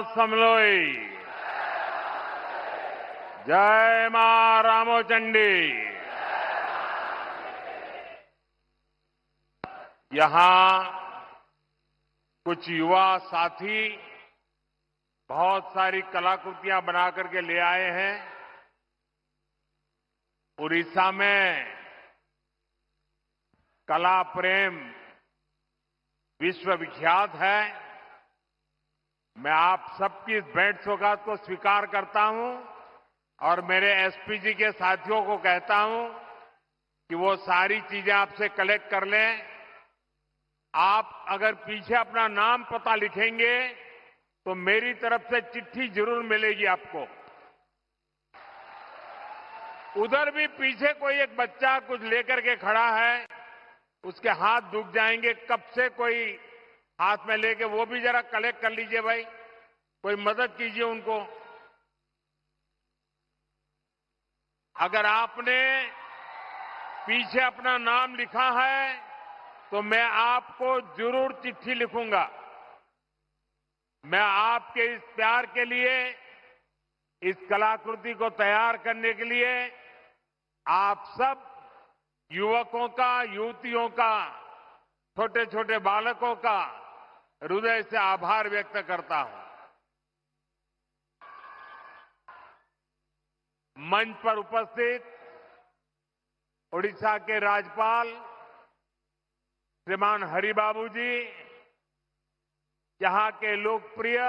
समलोई। जय मां रामोचंडी। यहां कुछ युवा साथी बहुत सारी कलाकृतियां बना करके ले आए हैं। उड़ीसा में कला प्रेम विश्वविख्यात है। मैं आप सबकी इस भेंट सौगात को स्वीकार करता हूं और मेरे एसपीजी के साथियों को कहता हूं कि वो सारी चीजें आपसे कलेक्ट कर लें। आप अगर पीछे अपना नाम पता लिखेंगे तो मेरी तरफ से चिट्ठी जरूर मिलेगी आपको। उधर भी पीछे कोई एक बच्चा कुछ लेकर के खड़ा है, उसके हाथ दुख जाएंगे। कब से कोई हाथ में लेके वो भी जरा कलेक्ट कर लीजिए भाई, कोई मदद कीजिए उनको। अगर आपने पीछे अपना नाम लिखा है तो मैं आपको जरूर चिट्ठी लिखूंगा। मैं आपके इस प्यार के लिए, इस कलाकृति को तैयार करने के लिए आप सब युवकों का, युवतियों का, छोटे छोटे बालकों का हृदय से आभार व्यक्त करता हूं। मंच पर उपस्थित ओडिशा के राज्यपाल श्रीमान हरिबाबू जी, यहां के लोकप्रिय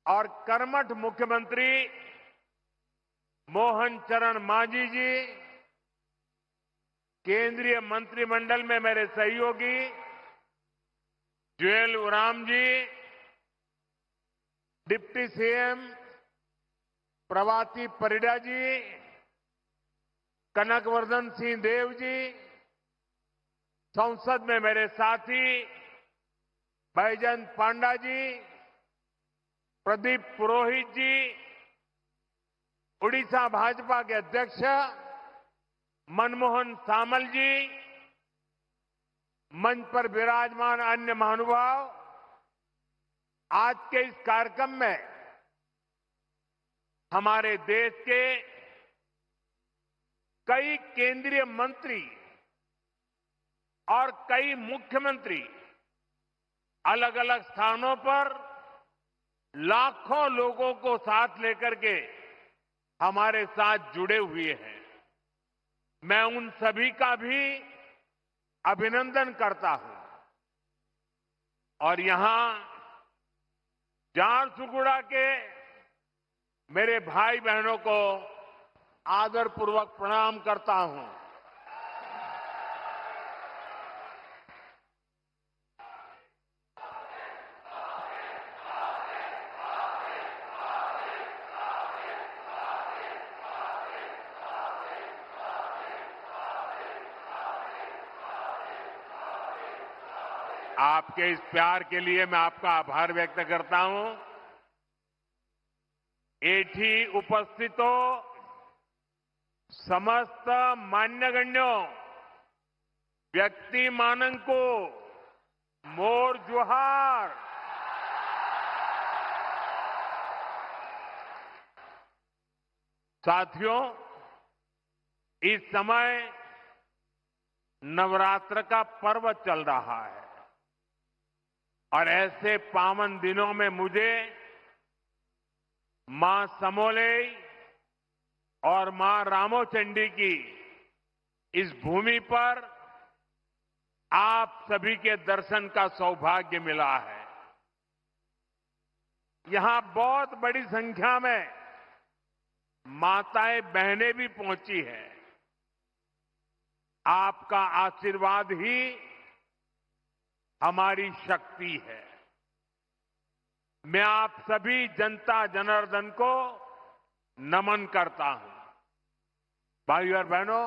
और कर्मठ मुख्यमंत्री मोहन चरण मांझी जी, केंद्रीय मंत्रिमंडल में मेरे सहयोगी जुएल ओराम जी, डिप्टी सीएम प्रभाती परिडा जी, कनकवर्धन सिंह देव जी, संसद में मेरे साथी बैजंत पांडा जी, प्रदीप पुरोहित जी, उड़ीसा भाजपा के अध्यक्ष मनमोहन सामल जी, मंच पर विराजमान अन्य महानुभाव, आज के इस कार्यक्रम में हमारे देश के कई केंद्रीय मंत्री और कई मुख्यमंत्री अलग अलग स्थानों पर लाखों लोगों को साथ लेकर के हमारे साथ जुड़े हुए हैं। मैं उन सभी का भी अभिनंदन करता हूं और यहां झारसुगुड़ा के मेरे भाई बहनों को आदरपूर्वक प्रणाम करता हूं। आपके इस प्यार के लिए मैं आपका आभार व्यक्त करता हूं। एठी उपस्थितो समस्त मान्यगण्यों व्यक्ति मानंको मोर जोहार। साथियों, इस समय नवरात्र का पर्व चल रहा है और ऐसे पावन दिनों में मुझे मां समोलेई और मां रामोचंडी की इस भूमि पर आप सभी के दर्शन का सौभाग्य मिला है। यहां बहुत बड़ी संख्या में माताएं बहनें भी पहुंची हैं। आपका आशीर्वाद ही हमारी शक्ति है। मैं आप सभी जनता जनार्दन को नमन करता हूं। भाइयों और बहनों,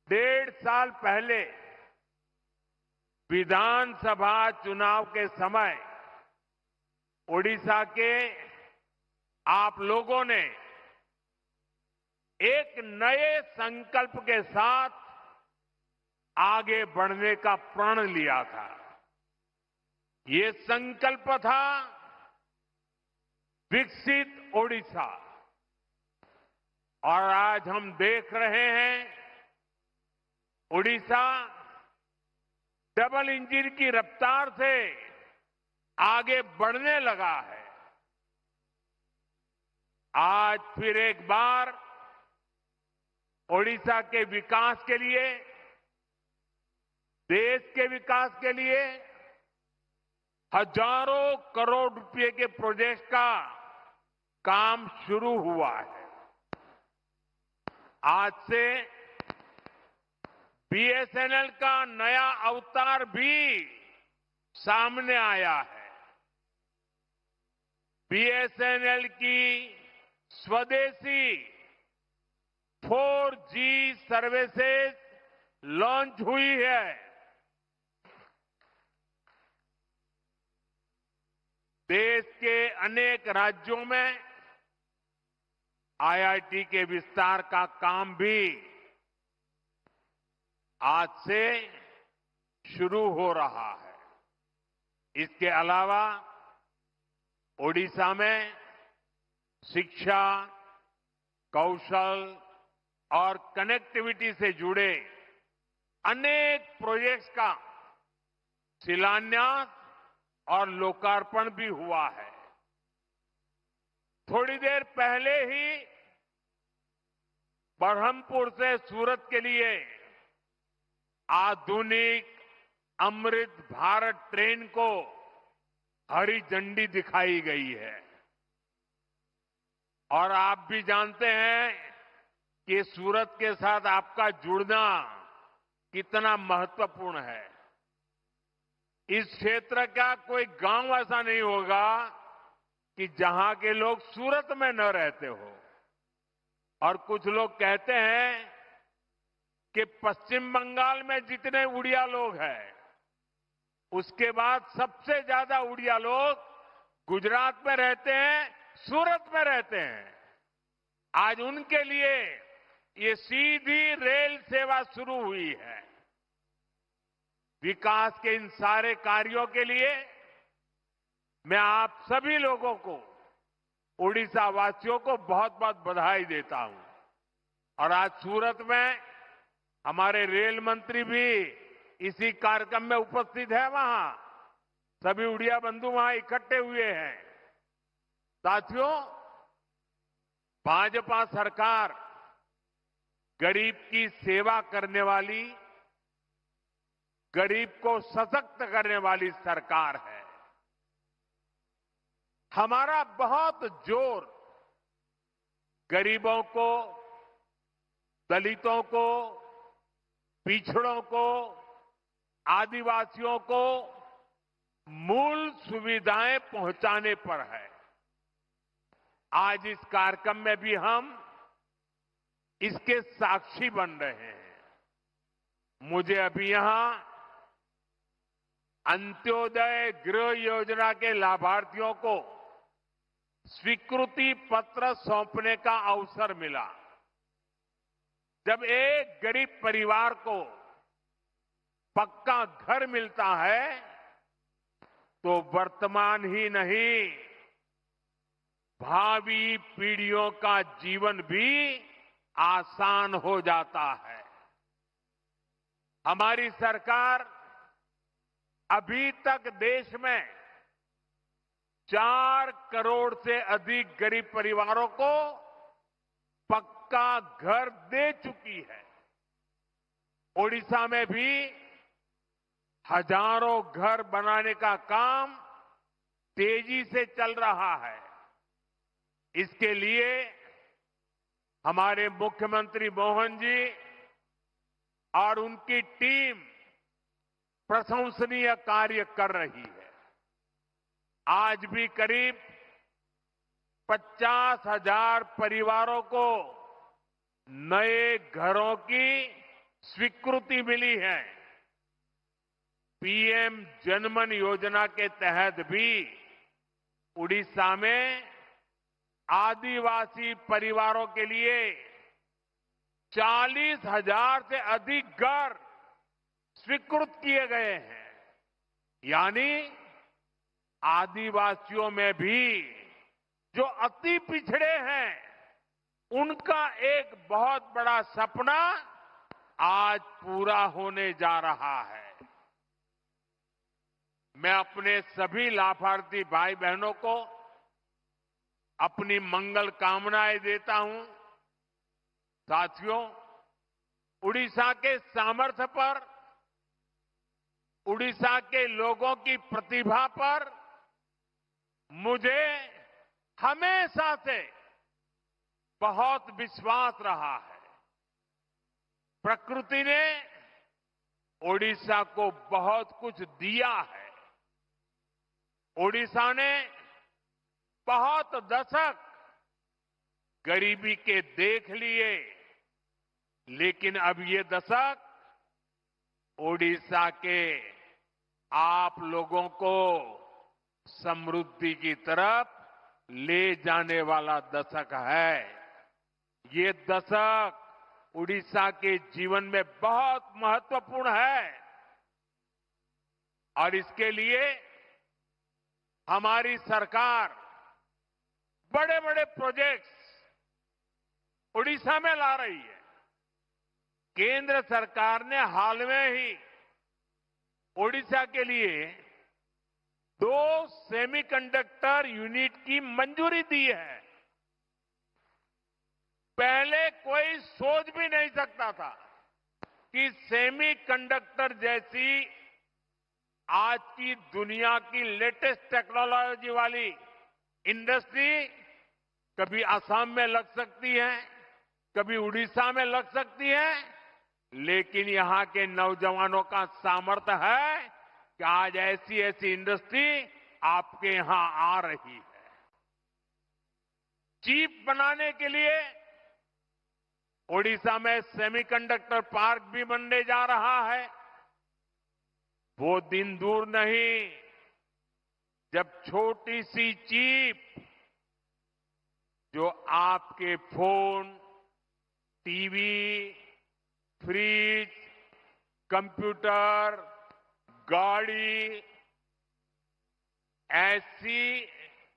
1.5 साल पहले विधानसभा चुनाव के समय ओडिशा के आप लोगों ने एक नए संकल्प के साथ आगे बढ़ने का प्रण लिया था। ये संकल्प था विकसित ओडिशा, और आज हम देख रहे हैं ओडिशा डबल इंजन की रफ्तार से आगे बढ़ने लगा है। आज फिर एक बार ओडिशा के विकास के लिए, देश के विकास के लिए हजारों करोड़ रुपए के प्रोजेक्ट का काम शुरू हुआ है। आज से बीएसएनएल का नया अवतार भी सामने आया है। बीएसएनएल की स्वदेशी 4G सर्विसेज लॉन्च हुई है। देश के अनेक राज्यों में आईआईटी के विस्तार का काम भी आज से शुरू हो रहा है। इसके अलावा ओडिशा में शिक्षा, कौशल और कनेक्टिविटी से जुड़े अनेक प्रोजेक्ट्स का शिलान्यास और लोकार्पण भी हुआ है। थोड़ी देर पहले ही बरहमपुर से सूरत के लिए आधुनिक अमृत भारत ट्रेन को हरी झंडी दिखाई गई है। और आप भी जानते हैं कि सूरत के साथ आपका जुड़ना कितना महत्वपूर्ण है। इस क्षेत्र का कोई गांव ऐसा नहीं होगा कि जहां के लोग सूरत में न रहते हो। और कुछ लोग कहते हैं कि पश्चिम बंगाल में जितने उड़िया लोग हैं, उसके बाद सबसे ज्यादा उड़िया लोग गुजरात में रहते हैं, सूरत में रहते हैं। आज उनके लिए ये सीधी रेल सेवा शुरू हुई है। विकास के इन सारे कार्यों के लिए मैं आप सभी लोगों को, ओडिशा वासियों को बहुत बहुत बधाई देता हूं। और आज सूरत में हमारे रेल मंत्री भी इसी कार्यक्रम में उपस्थित है। वहां सभी उड़िया बंधु वहां इकट्ठे हुए हैं। साथियों, भाजपा सरकार गरीब की सेवा करने वाली, गरीब को सशक्त करने वाली सरकार है। हमारा बहुत जोर गरीबों को, दलितों को, पिछड़ों को, आदिवासियों को मूल सुविधाएं पहुंचाने पर है। आज इस कार्यक्रम में भी हम इसके साक्षी बन रहे हैं। मुझे अभी यहां अंत्योदय गृह योजना के लाभार्थियों को स्वीकृति पत्र सौंपने का अवसर मिला। जब एक गरीब परिवार को पक्का घर मिलता है तो वर्तमान ही नहीं, भावी पीढ़ियों का जीवन भी आसान हो जाता है। हमारी सरकार अभी तक देश में 4 करोड़ से अधिक गरीब परिवारों को पक्का घर दे चुकी है। ओडिशा में भी हजारों घर बनाने का काम तेजी से चल रहा है। इसके लिए हमारे मुख्यमंत्री मोहन जी और उनकी टीम प्रशंसनीय कार्य कर रही है। आज भी करीब 50,000 परिवारों को नए घरों की स्वीकृति मिली है। पीएम जनमन योजना के तहत भी उड़ीसा में आदिवासी परिवारों के लिए 40,000 से अधिक घर स्वीकृत किए गए हैं। यानी आदिवासियों में भी जो अति पिछड़े हैं, उनका एक बहुत बड़ा सपना आज पूरा होने जा रहा है। मैं अपने सभी लाभार्थी भाई बहनों को अपनी मंगल कामनाएं देता हूं। साथियों, उड़ीसा के सामर्थ्य पर, उड़ीसा के लोगों की प्रतिभा पर मुझे हमेशा से बहुत विश्वास रहा है। प्रकृति ने ओडिशा को बहुत कुछ दिया है। ओडिशा ने बहुत दशक गरीबी के देख लिए, लेकिन अब ये दशक ओडिशा के आप लोगों को समृद्धि की तरफ ले जाने वाला दशक है। ये दशक उड़ीसा के जीवन में बहुत महत्वपूर्ण है और इसके लिए हमारी सरकार बड़े बड़े प्रोजेक्ट्स उड़ीसा में ला रही है। केंद्र सरकार ने हाल में ही ओडिशा के लिए 2 सेमीकंडक्टर यूनिट की मंजूरी दी है। पहले कोई सोच भी नहीं सकता था कि सेमीकंडक्टर जैसी आज की दुनिया की लेटेस्ट टेक्नोलॉजी वाली इंडस्ट्री कभी असम में लग सकती है, कभी उड़ीसा में लग सकती है, लेकिन यहां के नौजवानों का सामर्थ्य है कि आज ऐसी ऐसी इंडस्ट्री आपके यहां आ रही है। चिप बनाने के लिए ओडिशा में सेमीकंडक्टर पार्क भी बनने जा रहा है। वो दिन दूर नहीं जब छोटी सी चिप जो आपके फोन, टीवी, फ्रिज, कंप्यूटर, गाड़ी, ऐसी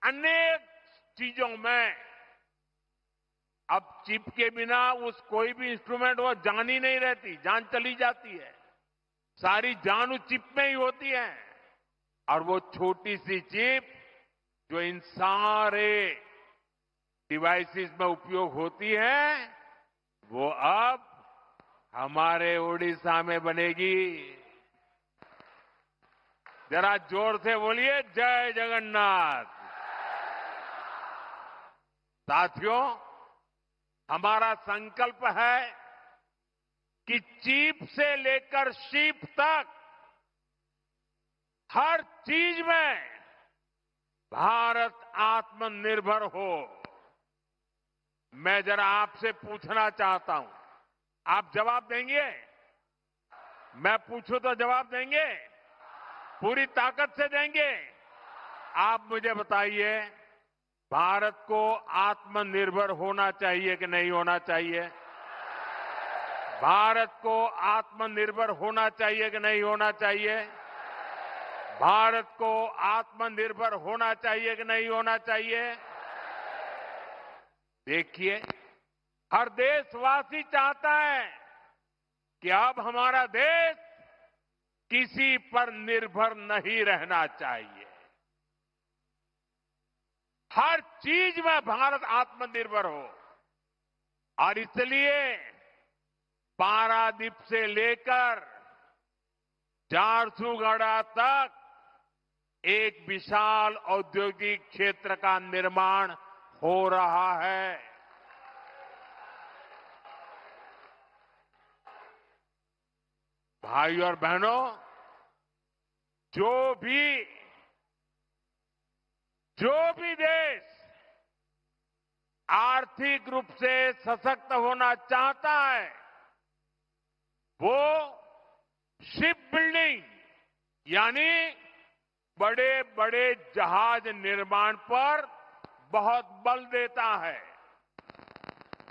अनेक चीजों में अब चिप के बिना उस कोई भी इंस्ट्रूमेंट वो जान ही नहीं रहती, जान चली जाती है। सारी जान उस चिप में ही होती है और वो छोटी सी चिप जो इन सारे डिवाइसेस में उपयोग होती है, वो अब हमारे ओडिशा में बनेगी। जरा जोर से बोलिए, जय जगन्नाथ। साथियों, हमारा संकल्प है कि चिप से लेकर शिप तक हर चीज में भारत आत्मनिर्भर हो। मैं जरा आपसे पूछना चाहता हूं, आप जवाब देंगे? मैं पूछूं तो जवाब देंगे? पूरी ताकत से देंगे? आप मुझे बताइए, भारत को आत्मनिर्भर होना चाहिए कि नहीं होना चाहिए? भारत को आत्मनिर्भर होना चाहिए कि नहीं होना चाहिए? भारत को आत्मनिर्भर होना चाहिए कि नहीं होना चाहिए? देखिए, हर देशवासी चाहता है कि अब हमारा देश किसी पर निर्भर नहीं रहना चाहिए। हर चीज में भारत आत्मनिर्भर हो और इसलिए पारादीप से लेकर झारसुगुड़ा तक एक विशाल औद्योगिक क्षेत्र का निर्माण हो रहा है। भाइयों और बहनों, जो भी देश आर्थिक रूप से सशक्त होना चाहता है, वो शिप बिल्डिंग यानी बड़े बड़े जहाज निर्माण पर बहुत बल देता है।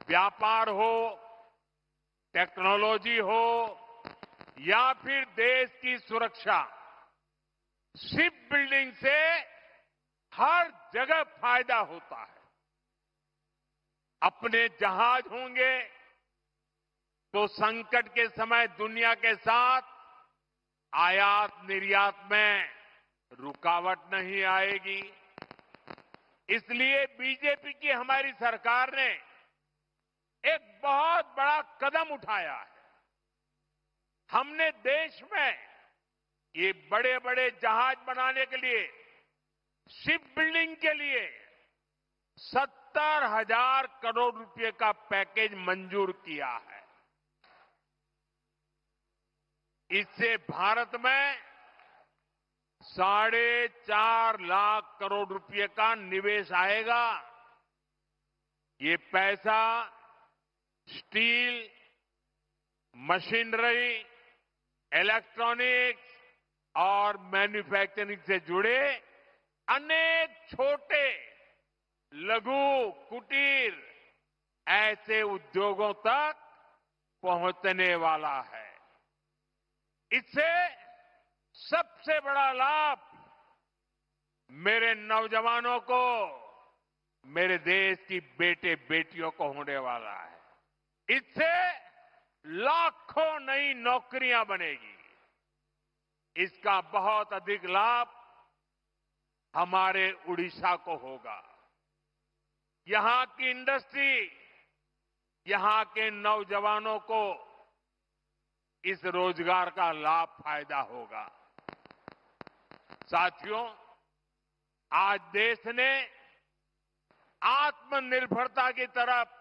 व्यापार हो, टेक्नोलॉजी हो या फिर देश की सुरक्षा, शिप बिल्डिंग से हर जगह फायदा होता है। अपने जहाज होंगे तो संकट के समय दुनिया के साथ आयात निर्यात में रुकावट नहीं आएगी। इसलिए बीजेपी की हमारी सरकार ने एक बहुत बड़ा कदम उठाया है। हमने देश में ये बड़े बड़े जहाज बनाने के लिए, शिप बिल्डिंग के लिए 70,000 करोड़ रुपए का पैकेज मंजूर किया है। इससे भारत में 4.5 लाख करोड़ रुपए का निवेश आएगा। ये पैसा स्टील, मशीनरी, इलेक्ट्रॉनिक्स और मैन्युफैक्चरिंग से जुड़े अनेक छोटे, लघु, कुटीर ऐसे उद्योगों तक पहुंचने वाला है। इससे सबसे बड़ा लाभ मेरे नौजवानों को, मेरे देश की बेटे बेटियों को होने वाला है। इससे लाखों नई नौकरियां बनेगी। इसका बहुत अधिक लाभ हमारे उड़ीसा को होगा। यहां की इंडस्ट्री, यहां के नौजवानों को इस रोजगार का लाभ फायदा होगा। साथियों, आज देश ने आत्मनिर्भरता की तरफ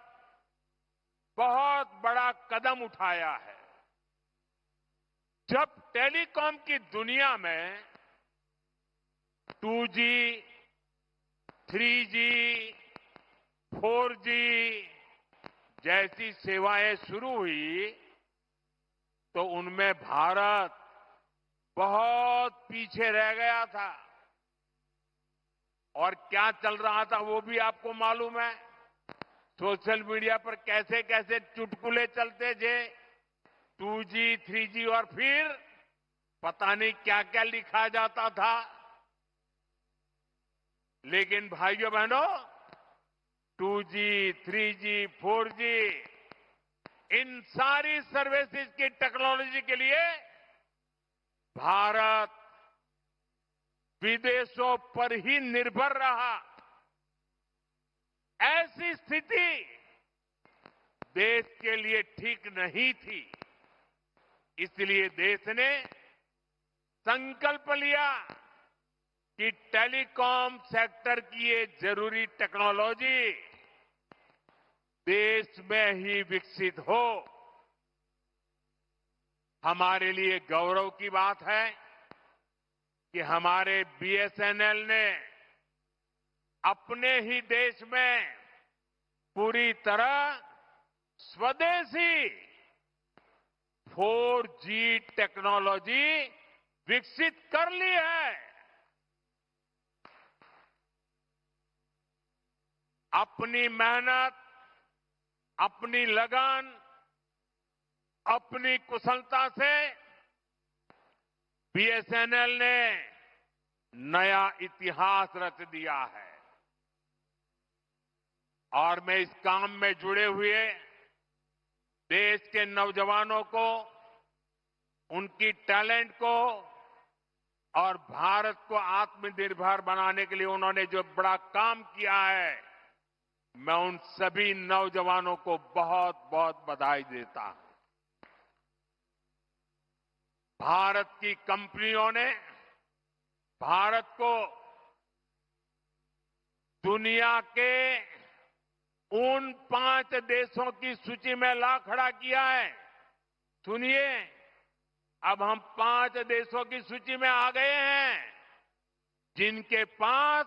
बहुत बड़ा कदम उठाया है। जब टेलीकॉम की दुनिया में 2G, 3G, 4G जैसी सेवाएं शुरू हुई तो उनमें भारत बहुत पीछे रह गया था। और क्या चल रहा था वो भी आपको मालूम है। सोशल मीडिया पर कैसे कैसे चुटकुले चलते थे, 2G, 3G और फिर पता नहीं क्या क्या लिखा जाता था। लेकिन भाइयों बहनों, 2G, 3G, 4G इन सारी सर्विसेज की टेक्नोलॉजी के लिए भारत विदेशों पर ही निर्भर रहा। ऐसी स्थिति देश के लिए ठीक नहीं थी। इसलिए देश ने संकल्प लिया कि टेलीकॉम सेक्टर की ये जरूरी टेक्नोलॉजी देश में ही विकसित हो। हमारे लिए गौरव की बात है कि हमारे BSNL ने अपने ही देश में पूरी तरह स्वदेशी 4G टेक्नोलॉजी विकसित कर ली है। अपनी मेहनत, अपनी लगन, अपनी कुशलता से BSNL ने नया इतिहास रच दिया है। और मैं इस काम में जुड़े हुए देश के नौजवानों को, उनकी टैलेंट को और भारत को आत्मनिर्भर बनाने के लिए उन्होंने जो बड़ा काम किया है, मैं उन सभी नौजवानों को बहुत बहुत बधाई देता हूं। भारत की कंपनियों ने भारत को दुनिया के उन 5 देशों की सूची में ला खड़ा किया है। सुनिए, अब हम 5 देशों की सूची में आ गए हैं जिनके पास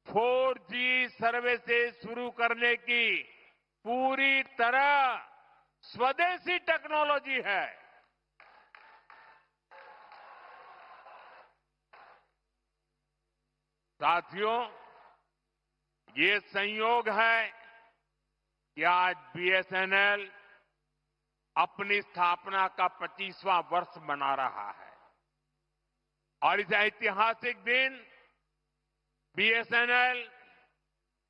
4G सर्विसेज शुरू करने की पूरी तरह स्वदेशी टेक्नोलॉजी है। साथियों, ये संयोग है कि आज BSNL अपनी स्थापना का 25वां वर्ष मना रहा है। और इस ऐतिहासिक दिन बीएसएनएल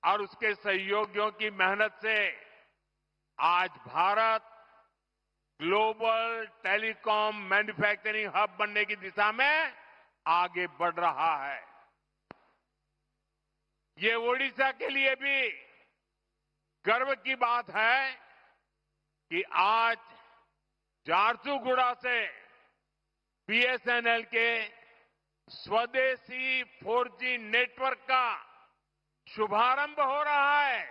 और उसके सहयोगियों की मेहनत से आज Bharat global telecom manufacturing hub बनने की दिशा में आगे बढ़ रहा है। ये ओडिशा के लिए भी गर्व की बात है कि आज झारसुगुड़ा से बीएसएनएल के स्वदेशी 4G नेटवर्क का शुभारंभ हो रहा है,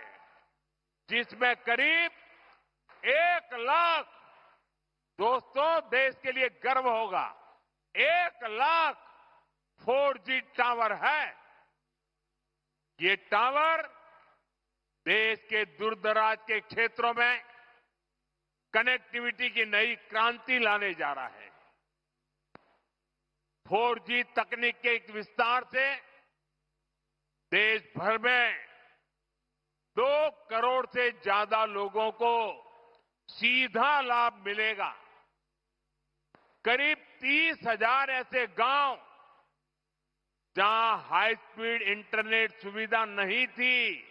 जिसमें करीब 1 लाख, दोस्तों देश के लिए गर्व होगा, 1 लाख 4G टावर है। ये टावर देश के दूरदराज के क्षेत्रों में कनेक्टिविटी की नई क्रांति लाने जा रहा है। 4G तकनीक के एक विस्तार से देश भर में 2 करोड़ से ज्यादा लोगों को सीधा लाभ मिलेगा। करीब 30,000 ऐसे गांव जहां हाई स्पीड इंटरनेट सुविधा नहीं थी,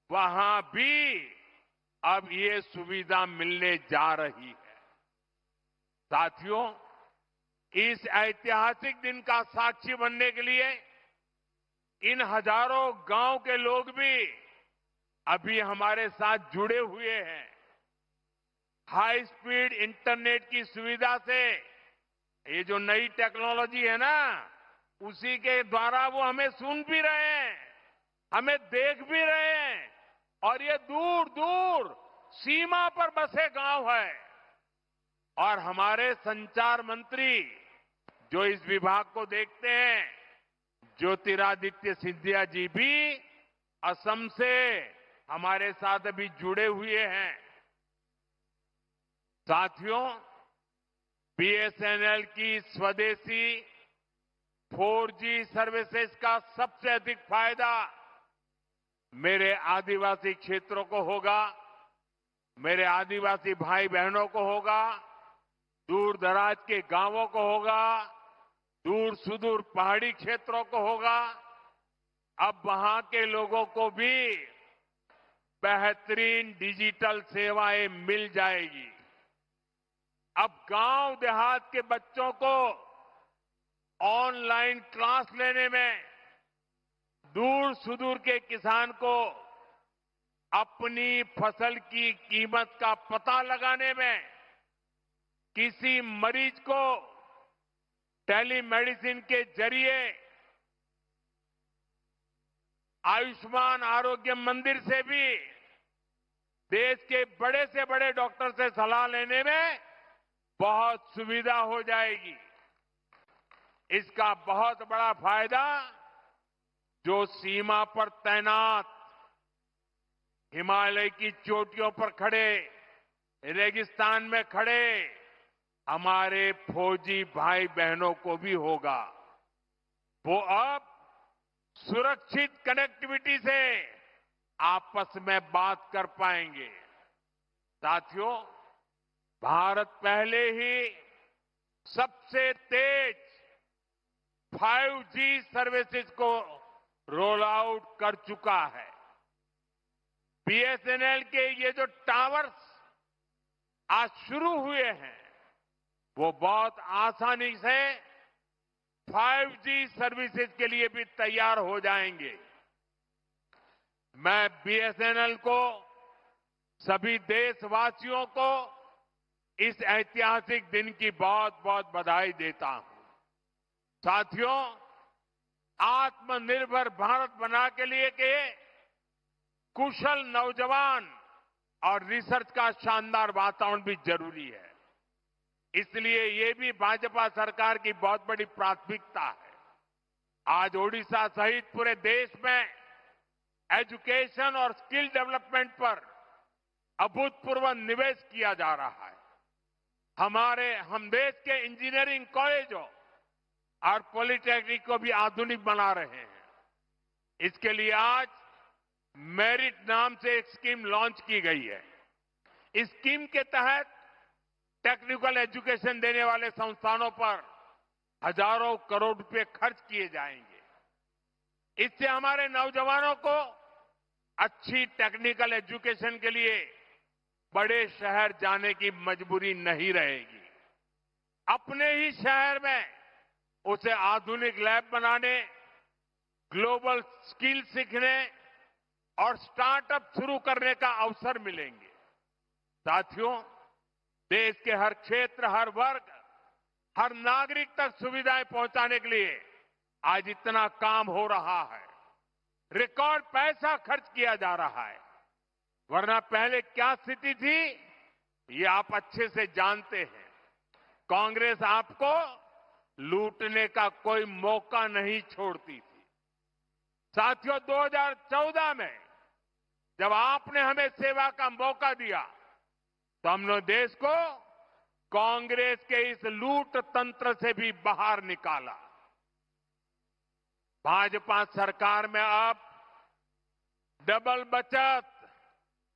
वहां भी अब ये सुविधा मिलने जा रही है। साथियों, इस ऐतिहासिक दिन का साक्षी बनने के लिए इन हजारों गांव के लोग भी अभी हमारे साथ जुड़े हुए हैं। हाई स्पीड इंटरनेट की सुविधा से ये जो नई टेक्नोलॉजी है ना, उसी के द्वारा वो हमें सुन भी रहे हैं, हमें देख भी रहे हैं, और ये दूर दूर सीमा पर बसे गांव है। और हमारे संचार मंत्री जो इस विभाग को देखते हैं, ज्योतिरादित्य सिंधिया जी भी असम से हमारे साथ अभी जुड़े हुए हैं। साथियों, बीएसएनएल की स्वदेशी 4G सर्विसेज का सबसे अधिक फायदा मेरे आदिवासी क्षेत्रों को होगा, मेरे आदिवासी भाई बहनों को होगा, दूर दराज के गांवों को होगा, दूर सुदूर पहाड़ी क्षेत्रों को होगा। अब वहां के लोगों को भी बेहतरीन डिजिटल सेवाएं मिल जाएगी। अब गांव देहात के बच्चों को ऑनलाइन क्लास लेने में, दूर सुदूर के किसान को अपनी फसल की कीमत का पता लगाने में, किसी मरीज को टेलीमेडिसिन के जरिए आयुष्मान आरोग्य मंदिर से भी देश के बड़े से बड़े डॉक्टर से सलाह लेने में बहुत सुविधा हो जाएगी। इसका बहुत बड़ा फायदा जो सीमा पर तैनात, हिमालय की चोटियों पर खड़े, रेगिस्तान में खड़े हमारे फौजी भाई बहनों को भी होगा। वो अब सुरक्षित कनेक्टिविटी से आपस में बात कर पाएंगे। साथियों, भारत पहले ही सबसे तेज 5G सर्विसेज को रोल आउट कर चुका है। बीएसएनएल के ये जो टावर्स आज शुरू हुए हैं, वो बहुत आसानी से 5G सर्विसेज के लिए भी तैयार हो जाएंगे। मैं बीएसएनएल को, सभी देशवासियों को इस ऐतिहासिक दिन की बहुत बहुत बधाई देता हूं। साथियों, आत्मनिर्भर भारत बना के लिए के कुशल नौजवान और रिसर्च का शानदार वातावरण भी जरूरी है। इसलिए ये भी भाजपा सरकार की बहुत बड़ी प्राथमिकता है। आज ओडिशा सहित पूरे देश में एजुकेशन और स्किल डेवलपमेंट पर अभूतपूर्व निवेश किया जा रहा है। हम देश के इंजीनियरिंग कॉलेजों और पॉलिटेक्निक को भी आधुनिक बना रहे हैं। इसके लिए आज मेरिट नाम से एक स्कीम लॉन्च की गई है। इस स्कीम के तहत टेक्निकल एजुकेशन देने वाले संस्थानों पर हजारों करोड़ रुपए खर्च किए जाएंगे। इससे हमारे नौजवानों को अच्छी टेक्निकल एजुकेशन के लिए बड़े शहर जाने की मजबूरी नहीं रहेगी। अपने ही शहर में उसे आधुनिक लैब बनाने, ग्लोबल स्किल सीखने और स्टार्टअप शुरू करने का अवसर मिलेंगे। साथियों, देश के हर क्षेत्र, हर वर्ग, हर नागरिक तक सुविधाएं पहुंचाने के लिए आज इतना काम हो रहा है। रिकॉर्ड पैसा खर्च किया जा रहा है। वरना पहले क्या स्थिति थी, ये आप अच्छे से जानते हैं। कांग्रेस आपको लूटने का कोई मौका नहीं छोड़ती थी। साथियों, 2014 में जब आपने हमें सेवा का मौका दिया तो हमने देश को कांग्रेस के इस लूट तंत्र से भी बाहर निकाला। भाजपा सरकार में अब डबल बचत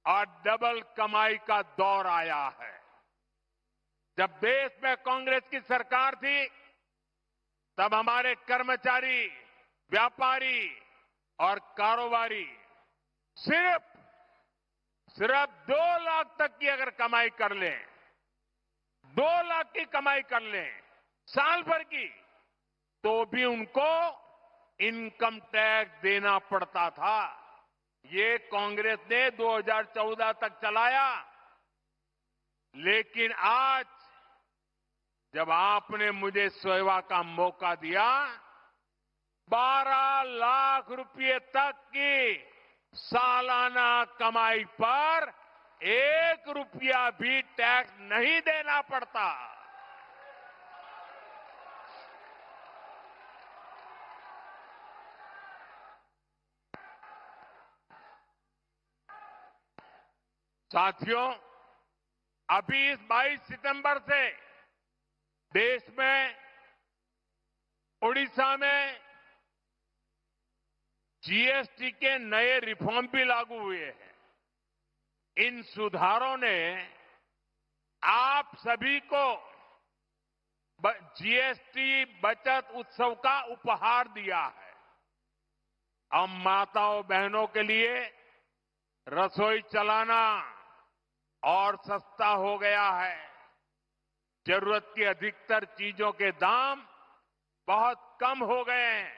और डबल कमाई का दौर आया है। जब देश में कांग्रेस की सरकार थी तब हमारे कर्मचारी, व्यापारी और कारोबारी सिर्फ 2 लाख तक की अगर कमाई कर लें, 2 लाख की कमाई कर लें साल भर की, तो भी उनको इनकम टैक्स देना पड़ता था। ये कांग्रेस ने 2014 तक चलाया। लेकिन आज जब आपने मुझे सेवा का मौका दिया, 12 लाख रुपए तक की सालाना कमाई पर 1 रुपया भी टैक्स नहीं देना पड़ता। साथियों, अभी इस 22 सितंबर से देश में, उड़ीसा में जीएसटी के नए रिफॉर्म भी लागू हुए हैं। इन सुधारों ने आप सभी को जीएसटी बचत उत्सव का उपहार दिया है। अब माताओं बहनों के लिए रसोई चलाना और सस्ता हो गया है। जरूरत की अधिकतर चीजों के दाम बहुत कम हो गए हैं।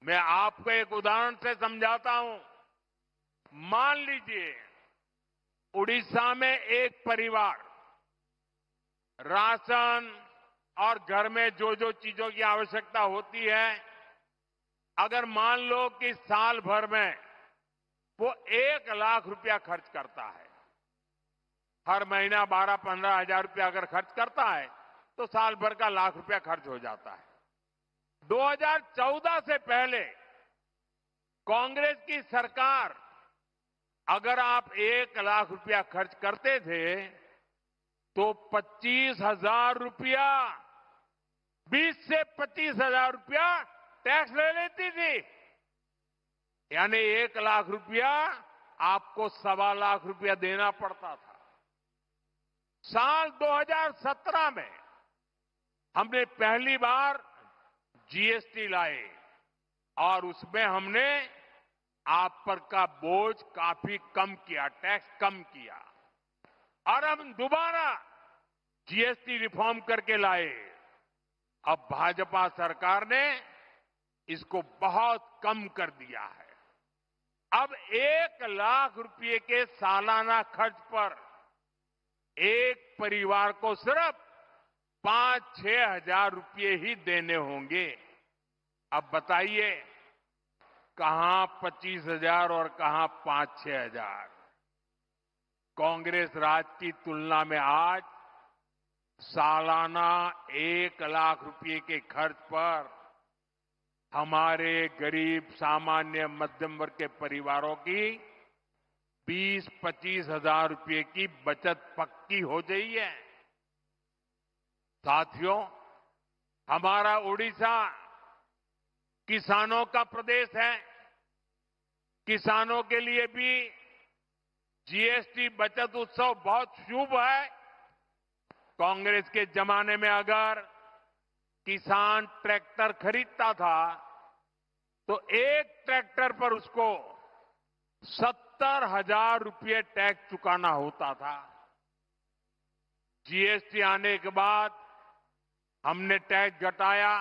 मैं आपको एक उदाहरण से समझाता हूं। मान लीजिए उड़ीसा में एक परिवार राशन और घर में जो जो चीजों की आवश्यकता होती है, अगर मान लो कि साल भर में वो 1 लाख रुपया खर्च करता है, हर महीना 12-15 हजार रुपया अगर खर्च करता है तो साल भर का 1 लाख रुपया खर्च हो जाता है। 2014 से पहले कांग्रेस की सरकार, अगर आप 1 लाख रुपया खर्च करते थे तो 25,000 रुपया, 20 से 25,000 रुपया टैक्स ले लेती थी। यानी 1 लाख रुपया आपको 1.25 लाख रुपया देना पड़ता था। साल 2017 में हमने पहली बार जीएसटी लाए और उसमें हमने आप पर का बोझ काफी कम किया, टैक्स कम किया। और हम दोबारा जीएसटी रिफॉर्म करके लाए। अब भाजपा सरकार ने इसको बहुत कम कर दिया है। अब 1 लाख रुपए के सालाना खर्च पर एक परिवार को सिर्फ 5-6 हजार रुपये ही देने होंगे। अब बताइए कहां 25,000 और कहां 5-6 हजार। कांग्रेस राज की तुलना में आज सालाना 1 लाख रुपए के खर्च पर हमारे गरीब सामान्य मध्यम वर्ग के परिवारों की 20-25 हजार रुपए की बचत पक्की हो गई है। साथियों, हमारा उड़ीसा किसानों का प्रदेश है। किसानों के लिए भी जीएसटी बचत उत्सव बहुत शुभ है। कांग्रेस के जमाने में अगर किसान ट्रैक्टर खरीदता था तो एक ट्रैक्टर पर उसको 70,000 रुपये टैक्स चुकाना होता था। जीएसटी आने के बाद हमने टैक्स घटाया।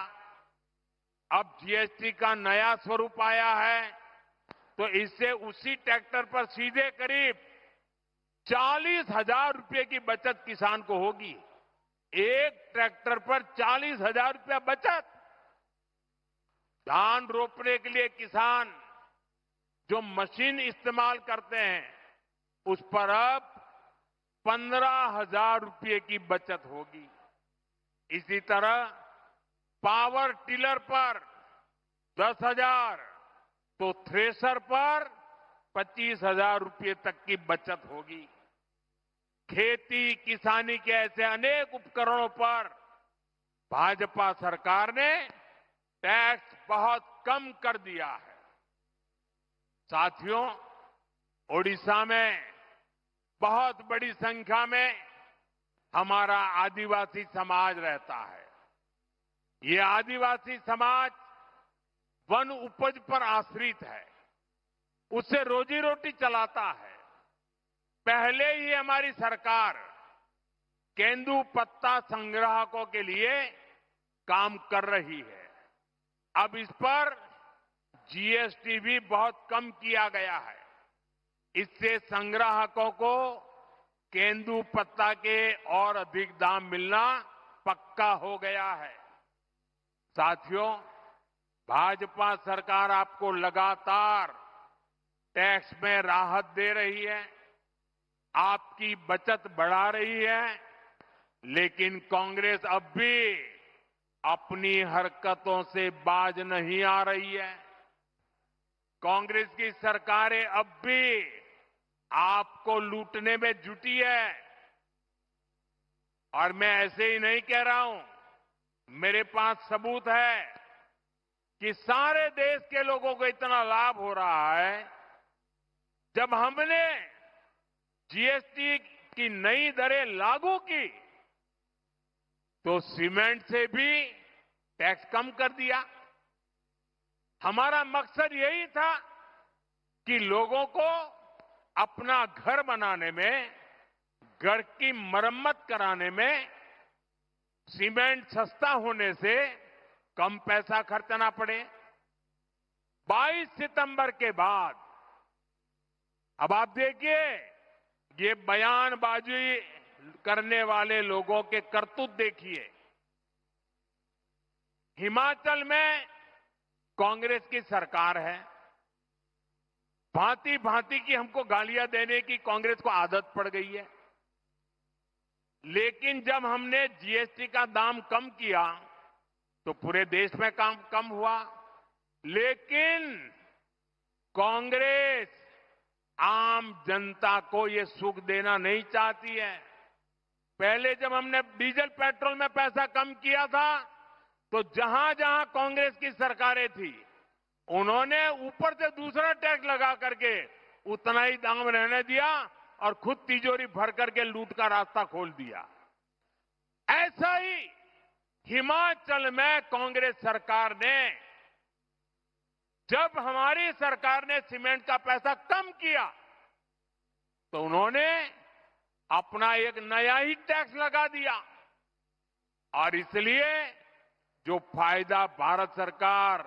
अब जीएसटी का नया स्वरूप आया है, तो इससे उसी ट्रैक्टर पर सीधे करीब 40,000 रुपये की बचत किसान को होगी। एक ट्रैक्टर पर 40,000 रुपया बचत। धान रोपने के लिए किसान जो मशीन इस्तेमाल करते हैं, उस पर अब 15,000 रुपये की बचत होगी। इसी तरह पावर टिलर पर 10,000, तो थ्रेसर पर 25,000 रुपये तक की बचत होगी। खेती किसानी के ऐसे अनेक उपकरणों पर भाजपा सरकार ने टैक्स बहुत कम कर दिया है। साथियों, ओडिशा में बहुत बड़ी संख्या में हमारा आदिवासी समाज रहता है। ये आदिवासी समाज वन उपज पर आश्रित है, उससे रोजी रोटी चलाता है। पहले ही हमारी सरकार केंदू पत्ता संग्राहकों के लिए काम कर रही है। अब इस पर जीएसटी भी बहुत कम किया गया है। इससे संग्राहकों को केंदू पत्ता के और अधिक दाम मिलना पक्का हो गया है। साथियों, भाजपा सरकार आपको लगातार टैक्स में राहत दे रही है, आपकी बचत बढ़ा रही है, लेकिन कांग्रेस अब भी अपनी हरकतों से बाज नहीं आ रही है। कांग्रेस की सरकारें अब भी आपको लूटने में जुटी है। और मैं ऐसे ही नहीं कह रहा हूं, मेरे पास सबूत है कि सारे देश के लोगों को इतना लाभ हो रहा है। जब हमने जीएसटी की नई दरें लागू की, तो सीमेंट से भी टैक्स कम कर दिया। हमारा मकसद यही था कि लोगों को अपना घर बनाने में, घर की मरम्मत कराने में सीमेंट सस्ता होने से कम पैसा खर्चना पड़े। 22 सितंबर के बाद अब आप देखिए, ये बयानबाजी करने वाले लोगों के करतूत देखिए। हिमाचल में कांग्रेस की सरकार है, भांति भांति की हमको गालियां देने की कांग्रेस को आदत पड़ गई है। लेकिन जब हमने जीएसटी का दाम कम किया तो पूरे देश में काम कम हुआ। लेकिन कांग्रेस आम जनता को ये सुख देना नहीं चाहती है। पहले जब हमने डीजल पेट्रोल में पैसा कम किया था, तो जहां जहां कांग्रेस की सरकारें थी, उन्होंने ऊपर से दूसरा टैक्स लगा करके उतना ही दाम रहने दिया और खुद तिजोरी भर करके लूट का रास्ता खोल दिया। ऐसा ही हिमाचल में कांग्रेस सरकार ने, जब हमारी सरकार ने सीमेंट का पैसा कम किया, तो उन्होंने अपना एक नया ही टैक्स लगा दिया। और इसलिए जो फायदा भारत सरकार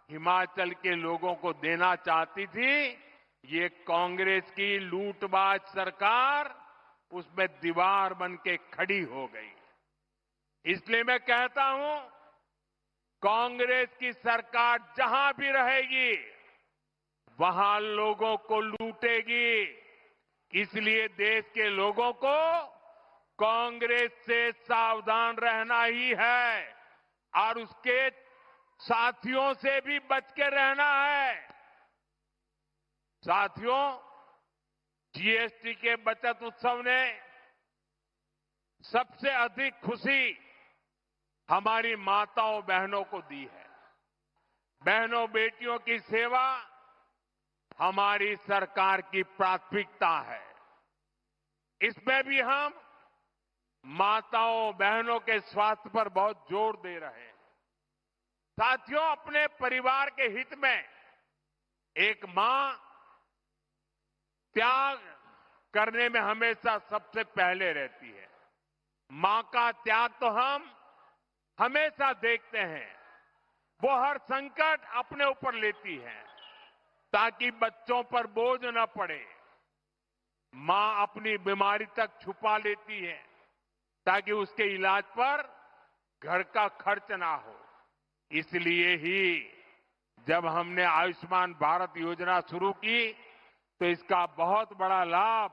हिमाचल के लोगों को देना चाहती थी, ये कांग्रेस की लूटबाज सरकार उसमें दीवार बन के खड़ी हो गई। इसलिए मैं कहता हूं, कांग्रेस की सरकार जहां भी रहेगी, वहां लोगों को लूटेगी। इसलिए देश के लोगों को कांग्रेस से सावधान रहना ही है और उसके साथियों से भी बच के रहना है। साथियों, जीएसटी के बचत उत्सव ने सबसे अधिक खुशी हमारी माताओं बहनों को दी है। बहनों बेटियों की सेवा हमारी सरकार की प्राथमिकता है। इसमें भी हम माताओं बहनों के स्वास्थ्य पर बहुत जोर दे रहे हैं। साथियों, अपने परिवार के हित में एक मां त्याग करने में हमेशा सबसे पहले रहती है। मां का त्याग तो हम हमेशा देखते हैं। वो हर संकट अपने ऊपर लेती है ताकि बच्चों पर बोझ न पड़े। मां अपनी बीमारी तक छुपा लेती है ताकि उसके इलाज पर घर का खर्च ना हो। इसलिए ही जब हमने आयुष्मान भारत योजना शुरू की तो इसका बहुत बड़ा लाभ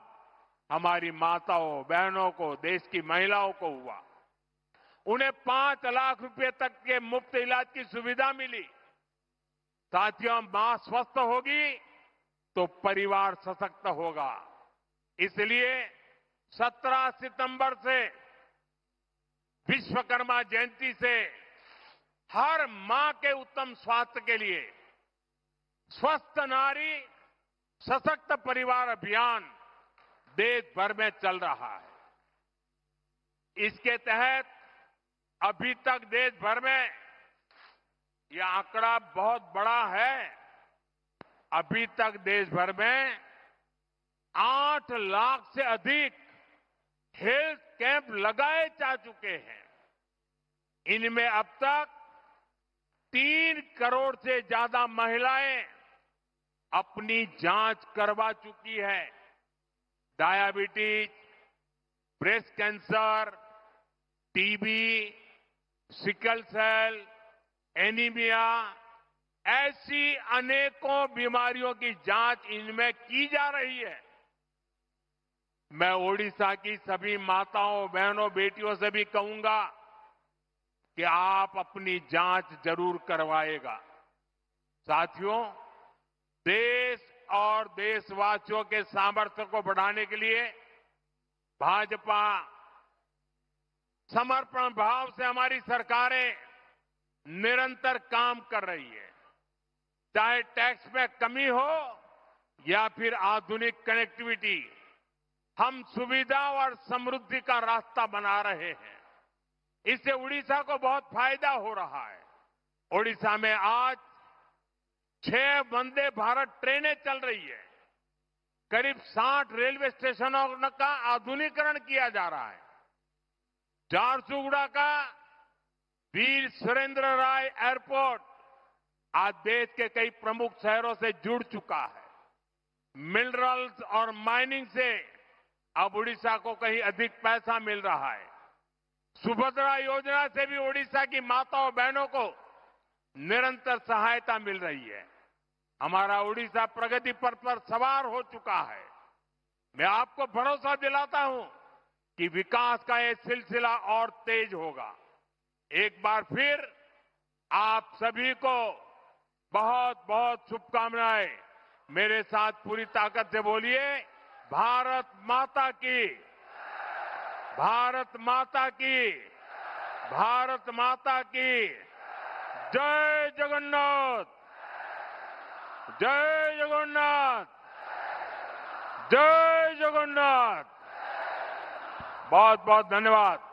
हमारी माताओं, बहनों को, देश की महिलाओं को हुआ। उन्हें 5 लाख रुपए तक के मुफ्त इलाज की सुविधा मिली। साथियों, मां स्वस्थ होगी तो परिवार सशक्त होगा। इसलिए 17 सितंबर से विश्वकर्मा जयंती से हर मां के उत्तम स्वास्थ्य के लिए स्वस्थ नारी सशक्त परिवार अभियान देश भर में चल रहा है। इसके तहत अभी तक देश भर में यह आंकड़ा बहुत बड़ा है। अभी तक देश भर में 8 लाख से अधिक हेल्थ कैंप लगाए जा चुके हैं। इनमें अब तक 3 करोड़ से ज्यादा महिलाएं अपनी जांच करवा चुकी है। Diabetes, breast cancer, TB, sickle cell, anaemia, ऐसी अनेकों बीमारियों की जांच इनमें की जा रही है। मैं ओडिशा की सभी माताओं, बहनों, बेटियों से भी कहूंगा कि आप अपनी जांच जरूर करवाएगा। साथियों, देश और देशवासियों के सामर्थ्य को बढ़ाने के लिए भाजपा समर्पण भाव से हमारी सरकारें निरंतर काम कर रही है। चाहे टैक्स में कमी हो या फिर आधुनिक कनेक्टिविटी, हम सुविधा और समृद्धि का रास्ता बना रहे हैं। इससे उड़ीसा को बहुत फायदा हो रहा है। उड़ीसा में आज 6 वंदे भारत ट्रेनें चल रही है। करीब 60 रेलवे स्टेशनों का आधुनिकीकरण किया जा रहा है। झारसुगुड़ा का वीर सुरेंद्र राय एयरपोर्ट आज देश के कई प्रमुख शहरों से जुड़ चुका है। मिनरल्स और माइनिंग से अब उड़ीसा को कहीं अधिक पैसा मिल रहा है। सुभद्रा योजना से भी उड़ीसा की माताओं, बहनों को निरंतर सहायता मिल रही है। हमारा उड़ीसा प्रगति पथ पर सवार हो चुका है। मैं आपको भरोसा दिलाता हूं कि विकास का ये सिलसिला और तेज होगा। एक बार फिर आप सभी को बहुत बहुत शुभकामनाएं। मेरे साथ पूरी ताकत से बोलिए, भारत माता की, भारत माता की, भारत माता की जय जगन्नाथ, जय जगन्नाथ, जय जगन्नाथ। बहुत बहुत धन्यवाद।